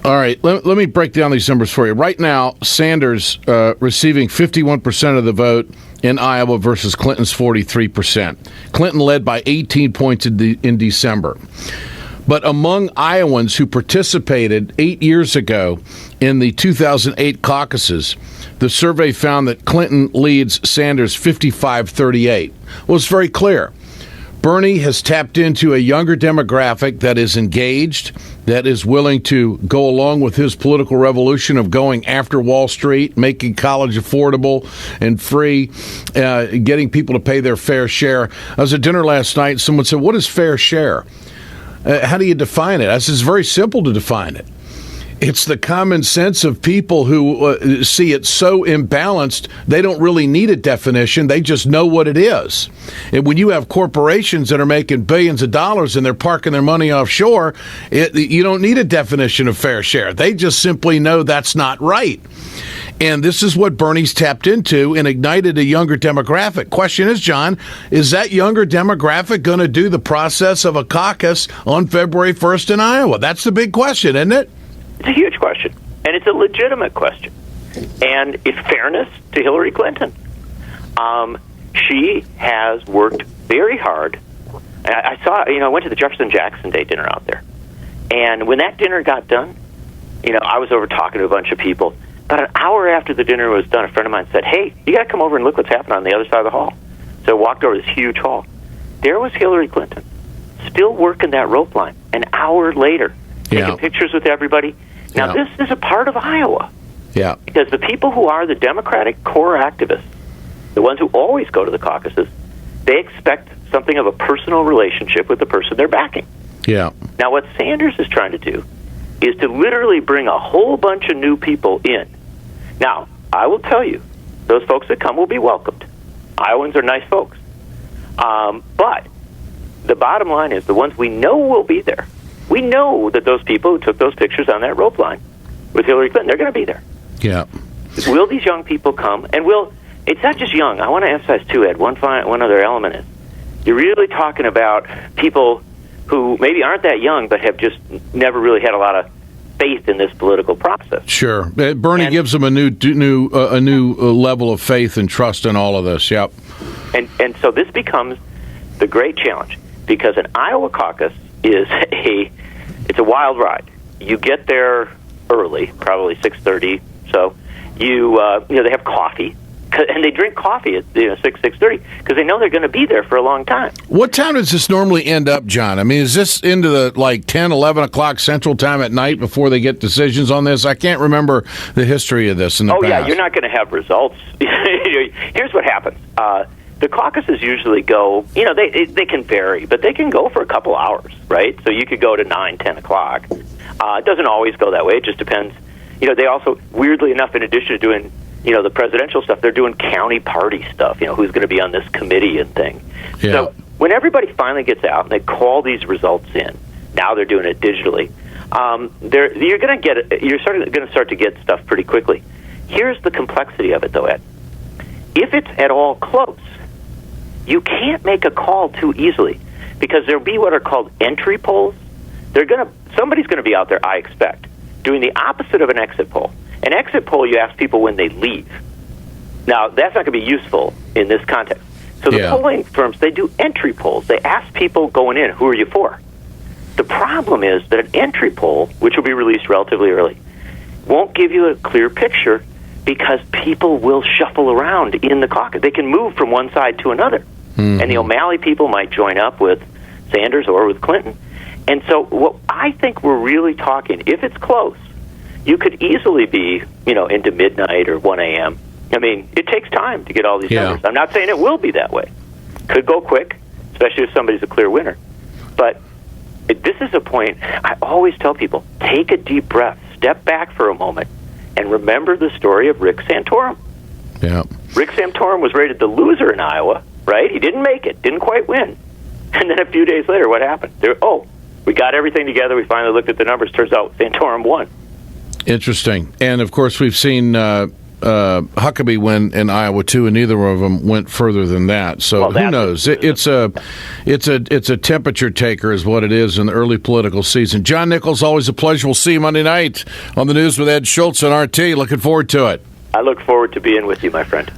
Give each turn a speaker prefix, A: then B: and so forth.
A: All right, let me break down these numbers for you. Right now, Sanders receiving 51% of the vote in Iowa versus Clinton's 43%. Clinton led by 18 points in December. But among Iowans who participated 8 years ago in the 2008 caucuses, the survey found that Clinton leads Sanders 55-38. Well, it's very clear. Bernie has tapped into a younger demographic that is engaged, that is willing to go along with his political revolution of going after Wall Street, making college affordable and free, getting people to pay their fair share. I was at dinner last night, and someone said, what is fair share? How do you define it? I said, it's very simple to define it. It's the common sense of people who see it so imbalanced, they don't really need a definition. They just know what it is. And when you have corporations that are making billions of dollars and they're parking their money offshore, you don't need a definition of fair share. They just simply know that's not right. And this is what Bernie's tapped into and ignited a younger demographic. Question is, John, is that younger demographic going to do the process of a caucus on February 1st in Iowa? That's the big question, isn't it?
B: It's a huge question, and it's a legitimate question. And in fairness to Hillary Clinton, she has worked very hard. I saw, I went to the Jefferson-Jackson Day dinner out there. And when that dinner got done, I was over talking to a bunch of people. About an hour after the dinner was done, a friend of mine said, hey, you got to come over and look what's happening on the other side of the hall. So I walked over this huge hall. There was Hillary Clinton, still working that rope line an hour later, taking pictures with everybody. Now, this is a part of Iowa.
A: Yeah.
B: Because the people who are the Democratic core activists, the ones who always go to the caucuses, they expect something of a personal relationship with the person they're backing.
A: Yeah.
B: Now, what Sanders is trying to do is to literally bring a whole bunch of new people in. Now, I will tell you, those folks that come will be welcomed. Iowans are nice folks. But the bottom line is the ones we know will be there. We know that those people who took those pictures on that rope line with Hillary Clinton, they're going to be there.
A: Yeah.
B: Will these young people come? And it's not just young. I want to emphasize, too, Ed, one other element is you're really talking about people who maybe aren't that young but have just never really had a lot of faith in this political process.
A: Sure. Bernie gives them a new level of faith and trust in all of this. Yep.
B: And so this becomes the great challenge because an Iowa caucus is it's a wild ride. You get there early, probably 6:30. So they have coffee, and they drink coffee at 6:30 because they know they're going to be there for a long time.
A: What time does this normally end up, John? I mean, is this into the 10, 11 o'clock Central Time at night before they get decisions on this? I can't remember the history of this in the past.
B: Oh yeah, you're not going to have results. Here's what happens. The caucuses usually go, they can vary, but they can go for a couple hours, right? So you could go to 9, 10 o'clock. It doesn't always go that way. It just depends. They also, weirdly enough, in addition to doing, the presidential stuff, they're doing county party stuff, who's going to be on this committee and thing.
A: Yeah.
B: So when everybody finally gets out and they call these results in, now they're doing it digitally, you're going to start to get stuff pretty quickly. Here's the complexity of it, though, Ed. If it's at all close, you can't make a call too easily because there'll be what are called entry polls. Somebody's going to be out there, I expect, doing the opposite of an exit poll. An exit poll, you ask people when they leave. Now, that's not going to be useful in this context. So the polling firms, they do entry polls. They ask people going in, who are you for? The problem is that an entry poll, which will be released relatively early, won't give you a clear picture because people will shuffle around in the caucus. They can move from one side to another. Mm-hmm. And the O'Malley people might join up with Sanders or with Clinton. And so what I think we're really talking, if it's close, you could easily be, into midnight or 1 a.m. I mean, it takes time to get all these numbers. I'm not saying it will be that way. Could go quick, especially if somebody's a clear winner. But this is a point I always tell people, take a deep breath, step back for a moment, and remember the story of Rick Santorum.
A: Yeah.
B: Rick Santorum was rated the loser in Iowa, right? He didn't make it, didn't quite win. And then a few days later, what happened? We got everything together. We finally looked at the numbers. Turns out Santorum won.
A: Interesting. And, of course, we've seen Huckabee win in Iowa too, and neither of them went further than that. So who knows? It's a temperature taker, is what it is in the early political season. John Nichols, always a pleasure. We'll see you Monday night on the News with Ed Schultz on RT. Looking forward to it.
B: I look forward to being with you, my friend.